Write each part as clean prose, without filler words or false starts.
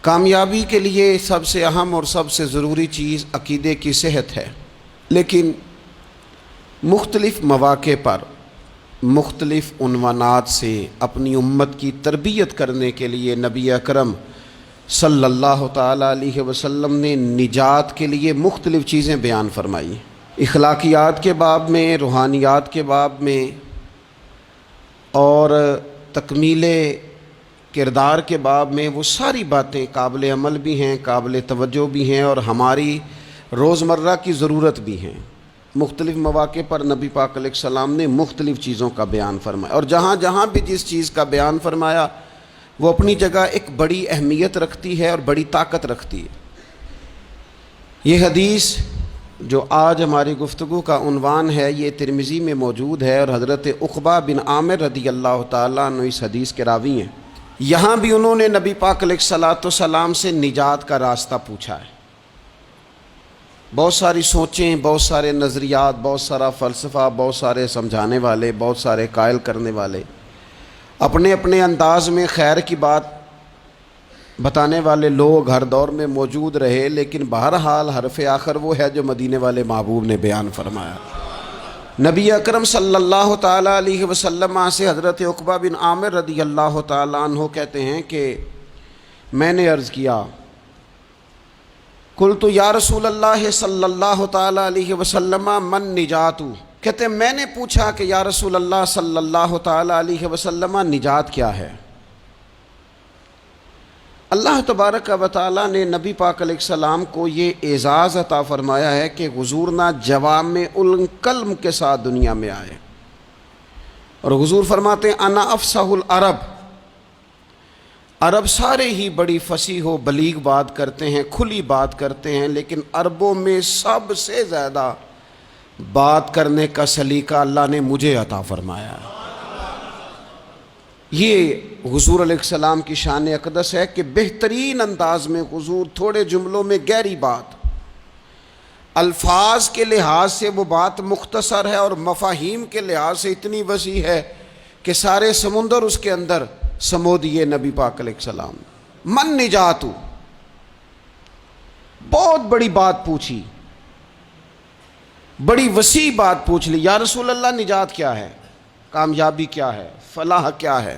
کامیابی کے لیے سب سے اہم اور سب سے ضروری چیز عقیدے کی صحت ہے، لیکن مختلف مواقع پر مختلف عنوانات سے اپنی امت کی تربیت کرنے کے لیے نبی اکرم صلی اللہ تعالیٰ علیہ وسلم نے نجات کے لیے مختلف چیزیں بیان فرمائی۔ اخلاقیات کے باب میں، روحانیات کے باب میں اور تکمیل کردار کے باب میں، وہ ساری باتیں قابل عمل بھی ہیں، قابل توجہ بھی ہیں اور ہماری روزمرہ کی ضرورت بھی ہیں۔ مختلف مواقع پر نبی پاک علیہ السلام نے مختلف چیزوں کا بیان فرمایا، اور جہاں جہاں بھی جس چیز کا بیان فرمایا وہ اپنی جگہ ایک بڑی اہمیت رکھتی ہے اور بڑی طاقت رکھتی ہے۔ یہ حدیث جو آج ہماری گفتگو کا عنوان ہے، یہ ترمذی میں موجود ہے اور حضرت عقبہ بن عامر رضی اللہ تعالیٰ عنہ اس حدیث کے راوی ہیں۔ یہاں بھی انہوں نے نبی پاک علیہ السلام سے نجات کا راستہ پوچھا ہے۔ بہت ساری سوچیں، بہت سارے نظریات، بہت سارا فلسفہ، بہت سارے سمجھانے والے، بہت سارے قائل کرنے والے، اپنے اپنے انداز میں خیر کی بات بتانے والے لوگ ہر دور میں موجود رہے، لیکن بہرحال حرف آخر وہ ہے جو مدینے والے محبوب نے بیان فرمایا۔ نبی اکرم صلی اللہ تعالیٰ علیہ وسلم سے حضرت عقبہ بن عامر رضی اللہ تعالیٰ عنہ کہتے ہیں کہ میں نے عرض کیا، قلت یا رسول اللہ صلی اللہ تعالیٰ علیہ وسلم من نجات، کہتے ہیں میں نے پوچھا کہ یا رسول اللہ صلی اللہ تعالیٰ علیہ وسلم نجات کیا ہے؟ اللہ تبارک و تعالیٰ نے نبی پاک علیہ السلام کو یہ اعزاز عطا فرمایا ہے کہ حضور نہ جوامع الکلم کے ساتھ دنیا میں آئے، اور حضور فرماتے ہیں انا افصح العرب، عرب سارے ہی بڑی فصیح و بلیغ بات کرتے ہیں، کھلی بات کرتے ہیں، لیکن عربوں میں سب سے زیادہ بات کرنے کا سلیقہ اللہ نے مجھے عطا فرمایا ہے۔ یہ حضور علیہ السلام کی شان اقدس ہے کہ بہترین انداز میں حضور تھوڑے جملوں میں گہری بات، الفاظ کے لحاظ سے وہ بات مختصر ہے اور مفاہیم کے لحاظ سے اتنی وسیع ہے کہ سارے سمندر اس کے اندر سمو دیے نبی پاک علیہ السلام۔ من نجاتو، بہت بڑی بات پوچھی، بڑی وسیع بات پوچھ لی، یا رسول اللہ نجات کیا ہے، کامیابی کیا ہے، فلاح کیا ہے؟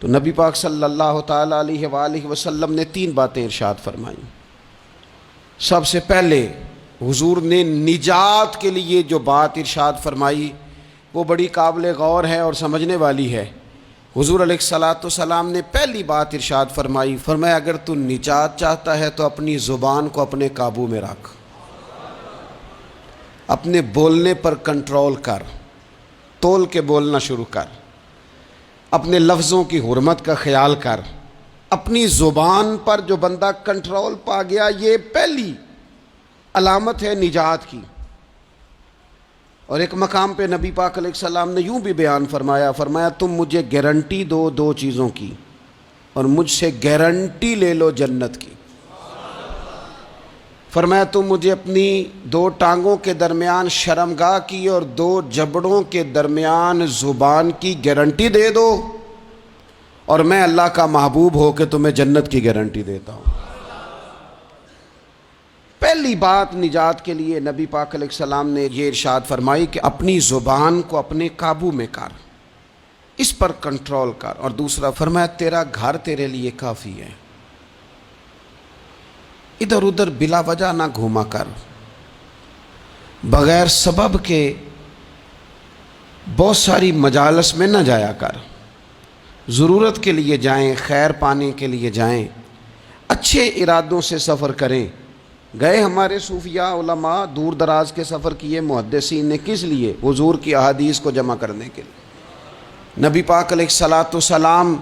تو نبی پاک صلی اللہ تعالیٰ علیہ وآلہ وسلم نے 3 باتیں ارشاد فرمائیں۔ سب سے پہلے حضور نے نجات کے لیے جو بات ارشاد فرمائی وہ بڑی قابل غور ہے اور سمجھنے والی ہے۔ حضور علیہ السلام نے پہلی بات ارشاد فرمائی، فرمایا اگر تو نجات چاہتا ہے تو اپنی زبان کو اپنے قابو میں رکھ، اپنے بولنے پر کنٹرول کر، تول کے بولنا شروع کر، اپنے لفظوں کی حرمت کا خیال کر۔ اپنی زبان پر جو بندہ کنٹرول پا گیا، یہ پہلی علامت ہے نجات کی۔ اور ایک مقام پہ نبی پاک علیہ السلام نے یوں بھی بیان فرمایا، فرمایا تم مجھے گارنٹی دو 2 چیزوں کی، اور مجھ سے گارنٹی لے لو جنت کی۔ فرمایا تم مجھے اپنی 2 ٹانگوں کے درمیان شرمگاہ کی اور 2 جبڑوں کے درمیان زبان کی گارنٹی دے دو، اور میں اللہ کا محبوب ہو کے تمہیں جنت کی گارنٹی دیتا ہوں۔ پہلی بات نجات کے لیے نبی پاک علیہ السلام نے یہ ارشاد فرمائی کہ اپنی زبان کو اپنے قابو میں کر، اس پر کنٹرول کر۔ اور دوسرا فرمایا تیرا گھر تیرے لیے کافی ہے، ادھر ادھر بلا وجہ نہ گھوما کر، بغیر سبب کے بہت ساری مجالس میں نہ جایا کر، ضرورت کے لیے جائیں، خیر پانے کے لیے جائیں، اچھے ارادوں سے سفر کریں۔ گئے ہمارے صوفیاء علماء دور دراز کے سفر کیے محدثین نے، کس لیے؟ حضور کی احادیث کو جمع کرنے کے لیے، نبی پاک علیہ السلام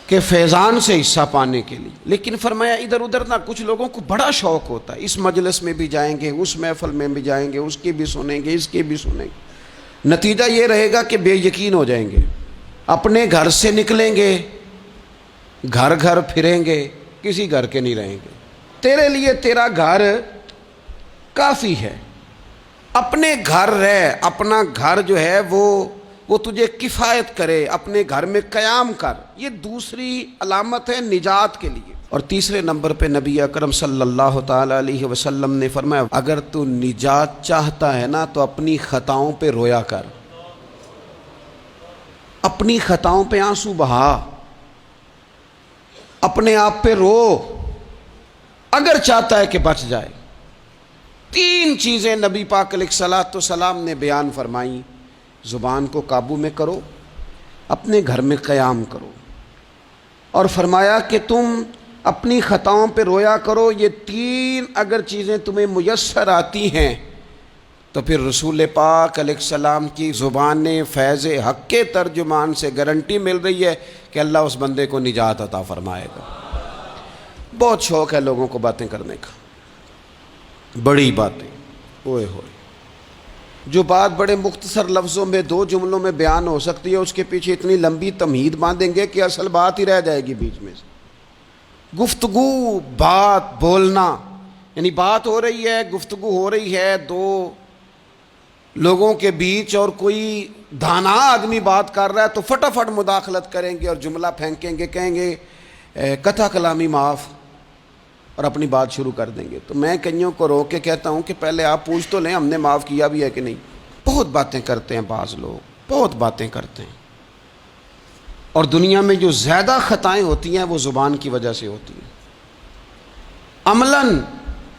کے فیضان سے حصہ پانے کے لیے۔ لیکن فرمایا ادھر ادھر نہ، کچھ لوگوں کو بڑا شوق ہوتا ہے، اس مجلس میں بھی جائیں گے، اس محفل میں بھی جائیں گے، اس کی بھی سنیں گے، اس کی بھی سنیں گے، نتیجہ یہ رہے گا کہ بے یقین ہو جائیں گے، اپنے گھر سے نکلیں گے، گھر گھر پھریں گے، کسی گھر کے نہیں رہیں گے۔ تیرے لیے تیرا گھر کافی ہے، اپنے گھر رہ، اپنا گھر جو ہے وہ وہ تجھے کفایت کرے، اپنے گھر میں قیام کر۔ یہ دوسری علامت ہے نجات کے لیے۔ اور تیسرے نمبر پہ نبی اکرم صلی اللہ تعالی علیہ وسلم نے فرمایا اگر تو نجات چاہتا ہے نا تو اپنی خطاؤں پہ رویا کر، اپنی خطاؤں پہ آنسو بہا، اپنے آپ پہ رو، اگر چاہتا ہے کہ بچ جائے۔ تین چیزیں نبی پاک علیہ الصلوۃ والسلام نے بیان فرمائیں، زبان کو قابو میں کرو، اپنے گھر میں قیام کرو، اور فرمایا کہ تم اپنی خطاؤں پہ رویا کرو۔ یہ تین اگر چیزیں تمہیں میسر آتی ہیں تو پھر رسول پاک علیہ السلام کی زبان فیض حق کے ترجمان سے گارنٹی مل رہی ہے کہ اللہ اس بندے کو نجات عطا فرمائے گا۔ بہت شوق ہے لوگوں کو باتیں کرنے کا، بڑی باتیں، اوئے ہوئے، جو بات بڑے مختصر لفظوں میں 2 جملوں میں بیان ہو سکتی ہے اس کے پیچھے اتنی لمبی تمہید باندھیں گے کہ اصل بات ہی رہ جائے گی بیچ میں سے۔ گفتگو، بات، بولنا، یعنی بات ہو رہی ہے، گفتگو ہو رہی ہے 2 لوگوں کے بیچ، اور کوئی دانا آدمی بات کر رہا ہے تو فٹافٹ مداخلت کریں گے اور جملہ پھینکیں گے، کہیں گے قطع کلامی معاف، اور اپنی بات شروع کر دیں گے۔ تو میں کئیوں کو روک کے کہتا ہوں کہ پہلے آپ پوچھ تو لیں ہم نے معاف کیا بھی ہے کہ نہیں۔ بہت باتیں کرتے ہیں بعض لوگ، بہت باتیں کرتے ہیں، اور دنیا میں جو زیادہ خطائیں ہوتی ہیں وہ زبان کی وجہ سے ہوتی ہیں۔ عملاً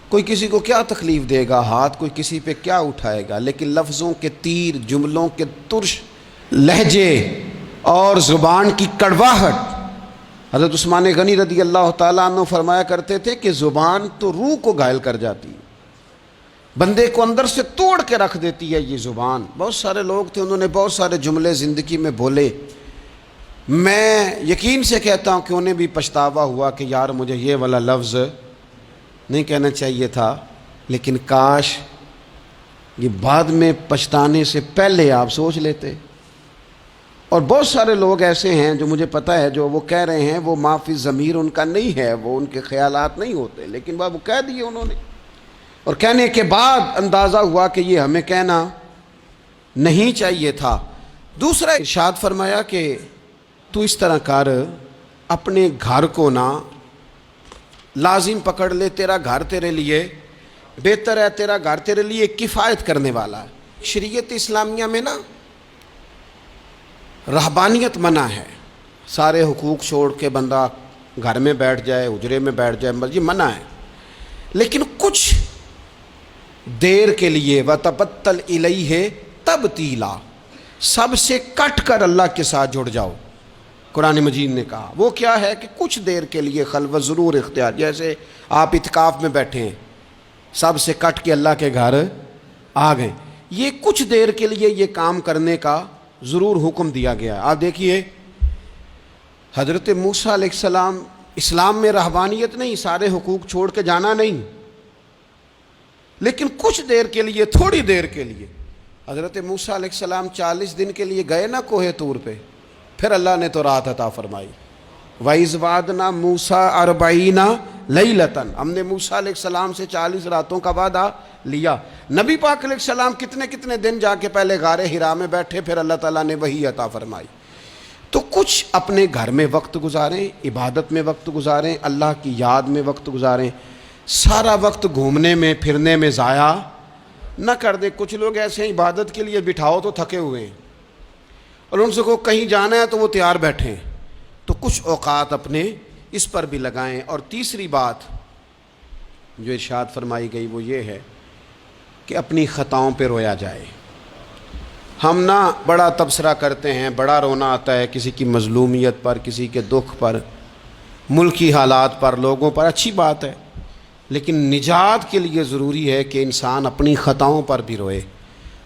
کوئی کسی کو کیا تکلیف دے گا، ہاتھ کوئی کسی پہ کیا اٹھائے گا، لیکن لفظوں کے تیر، جملوں کے ترش لہجے اور زبان کی کڑواہٹ، حضرت عثمان غنی رضی اللہ تعالیٰ عنہ فرمایا کرتے تھے کہ زبان تو روح کو گھائل کر جاتی ہے، بندے کو اندر سے توڑ کے رکھ دیتی ہے یہ زبان۔ بہت سارے لوگ تھے، انہوں نے بہت سارے جملے زندگی میں بولے، میں یقین سے کہتا ہوں کہ انہیں بھی پچھتاوا ہوا کہ یار مجھے یہ والا لفظ نہیں کہنا چاہیے تھا، لیکن کاش یہ بعد میں پچھتانے سے پہلے آپ سوچ لیتے۔ اور بہت سارے لوگ ایسے ہیں جو مجھے پتہ ہے جو وہ کہہ رہے ہیں وہ معافی ضمیر ان کا نہیں ہے، وہ ان کے خیالات نہیں ہوتے، لیکن وہ کہہ دیے انہوں نے، اور کہنے کے بعد اندازہ ہوا کہ یہ ہمیں کہنا نہیں چاہیے تھا۔ دوسرا ارشاد فرمایا کہ تو اس طرح کر، اپنے گھر کو نہ لازم پکڑ لے، تیرا گھر تیرے لیے بہتر ہے، تیرا گھر تیرے لیے کفایت کرنے والا ہے۔ شریعت اسلامیہ میں نا رہبانیت منع ہے، سارے حقوق چھوڑ کے بندہ گھر میں بیٹھ جائے، حجرے میں بیٹھ جائے، یہ منع ہے، لیکن کچھ دیر کے لیے وَتَبَتَّلْ إِلَيْهِ تَبْتِيلًا، سب سے کٹ کر اللہ کے ساتھ جڑ جاؤ۔ قرآن مجید نے کہا وہ کیا ہے کہ کچھ دیر کے لیے خلوت ضرور اختیار، جیسے آپ اعتکاف میں بیٹھے ہیں، سب سے کٹ کے اللہ کے گھر آ گئے، یہ کچھ دیر کے لیے یہ کام کرنے کا ضرور حکم دیا گیا۔ آپ دیکھیے حضرت موسیٰ علیہ السلام، اسلام میں رہبانیت نہیں، سارے حقوق چھوڑ کے جانا نہیں، لیکن کچھ دیر کے لیے، تھوڑی دیر کے لیے حضرت موسیٰ علیہ السلام 40 دن کے لیے گئے نا کوہ طور پہ، پھر اللہ نے تو رات عطا فرمائی۔ وَإِذْ وَعَدْنَا مُوسَىٰ 40 لَيْلَةً، ہم نے موسیٰ علیہ السلام سے 40 راتوں کا وعدہ لیا۔ نبی پاک علیہ السلام کتنے کتنے دن جا کے پہلے غار حرا میں بیٹھے، پھر اللہ تعالیٰ نے وحی عطا فرمائی۔ تو کچھ اپنے گھر میں وقت گزاریں، عبادت میں وقت گزاریں، اللہ کی یاد میں وقت گزاریں، سارا وقت گھومنے میں پھرنے میں ضائع نہ کر دیں۔ کچھ لوگ ایسے ہیں عبادت کے لیے بٹھاؤ تو تھکے ہوئے ہیں، اور ان سے کو کہیں جانا ہے تو وہ تیار بیٹھے ہیں، تو کچھ اوقات اپنے اس پر بھی لگائیں۔ اور تیسری بات جو ارشاد فرمائی گئی وہ یہ ہے کہ اپنی خطاؤں پہ رویا جائے۔ ہم نہ بڑا تبصرہ کرتے ہیں، بڑا رونا آتا ہے کسی کی مظلومیت پر، کسی کے دکھ پر، ملکی حالات پر، لوگوں پر، اچھی بات ہے، لیکن نجات کے لیے ضروری ہے کہ انسان اپنی خطاؤں پر بھی روئے۔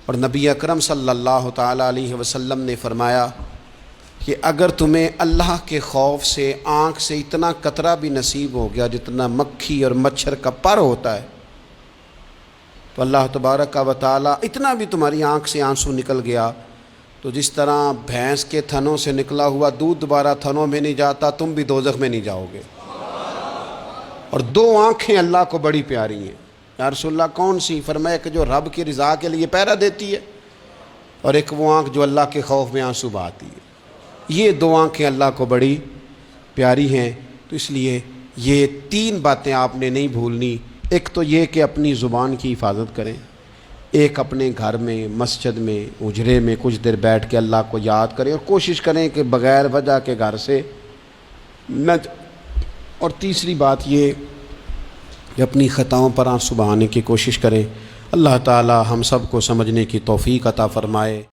اور نبی اکرم صلی اللہ تعالیٰ علیہ وسلم نے فرمایا کہ اگر تمہیں اللہ کے خوف سے آنکھ سے اتنا قطرہ بھی نصیب ہو گیا جتنا مکھی اور مچھر کا پر ہوتا ہے، تو اللہ تبارک و تعالیٰ اتنا بھی تمہاری آنکھ سے آنسو نکل گیا تو جس طرح بھینس کے تھنوں سے نکلا ہوا دودھ دوبارہ تھنوں میں نہیں جاتا، تم بھی دوزخ میں نہیں جاؤ گے۔ اور 2 آنکھیں اللہ کو بڑی پیاری ہیں۔ یا رسول اللہ کون سی؟ فرمایا کہ جو رب کی رضا کے لیے پہرا دیتی ہے۔ اور ایک وہ آنکھ جو اللہ کے خوف میں آنسو بہاتی ہے. یہ دو آنکھیں اللہ کو بڑی پیاری ہیں. تو اس لیے یہ 3 باتیں آپ نے نہیں بھولنی. ایک تو یہ کہ اپنی زبان کی حفاظت کریں. ایک اپنے گھر میں، مسجد میں، اجرے میں کچھ دیر بیٹھ کے اللہ کو یاد کریں اور کوشش کریں کہ بغیر وجہ کے گھر سے نہ. اور تیسری بات یہ کہ اپنی خطاؤں پر آنسو بہانے کی کوشش کریں. اللہ تعالی ہم سب کو سمجھنے کی توفیق عطا فرمائے.